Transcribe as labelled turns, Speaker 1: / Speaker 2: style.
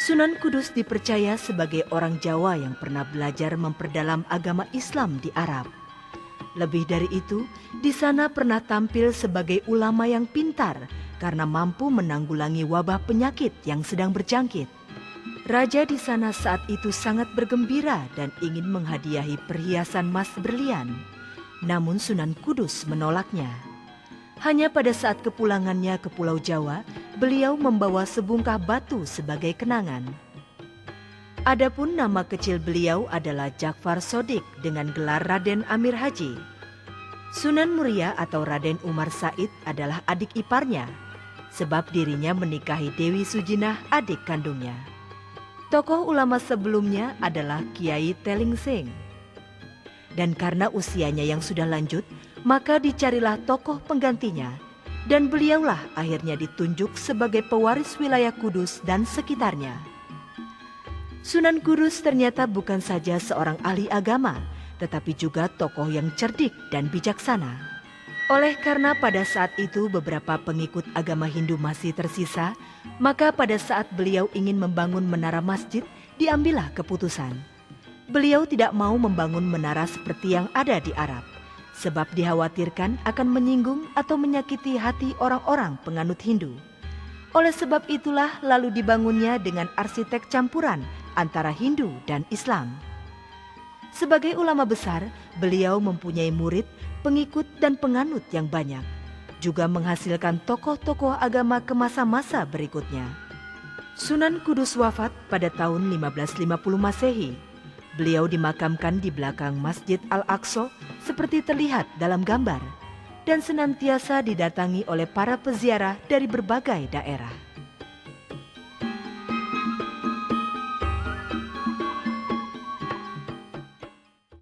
Speaker 1: Sunan Kudus dipercaya sebagai orang Jawa yang pernah belajar memperdalam agama Islam di Arab. Lebih dari itu, di sana pernah tampil sebagai ulama yang pintar karena mampu menanggulangi wabah penyakit yang sedang berjangkit. Raja di sana saat itu sangat bergembira dan ingin menghadiahi perhiasan emas berlian. Namun Sunan Kudus menolaknya. Hanya pada saat kepulangannya ke Pulau Jawa, beliau membawa sebungkah batu sebagai kenangan. Adapun nama kecil beliau adalah Ja'far Shodiq dengan gelar Raden Amir Haji. Sunan Muria atau Raden Umar Said adalah adik iparnya, sebab dirinya menikahi Dewi Sujinah, adik kandungnya. Tokoh ulama sebelumnya adalah Kiai Telingsing. Dan karena usianya yang sudah lanjut, maka dicarilah tokoh penggantinya, dan beliaulah akhirnya ditunjuk sebagai pewaris wilayah Kudus dan sekitarnya. Sunan Kudus ternyata bukan saja seorang ahli agama, tetapi juga tokoh yang cerdik dan bijaksana. Oleh karena pada saat itu beberapa pengikut agama Hindu masih tersisa, maka pada saat beliau ingin membangun menara masjid, diambillah keputusan. Beliau tidak mau membangun menara seperti yang ada di Arab, sebab dikhawatirkan akan menyinggung atau menyakiti hati orang-orang penganut Hindu. Oleh sebab itulah lalu dibangunnya dengan arsitek campuran antara Hindu dan Islam. Sebagai ulama besar, beliau mempunyai murid, pengikut dan penganut yang banyak, juga menghasilkan tokoh-tokoh agama ke masa-masa berikutnya. Sunan Kudus wafat pada tahun 1550 Masehi. Beliau dimakamkan di belakang Masjid Al-Aqsa seperti terlihat dalam gambar, dan senantiasa didatangi oleh para peziarah dari berbagai daerah.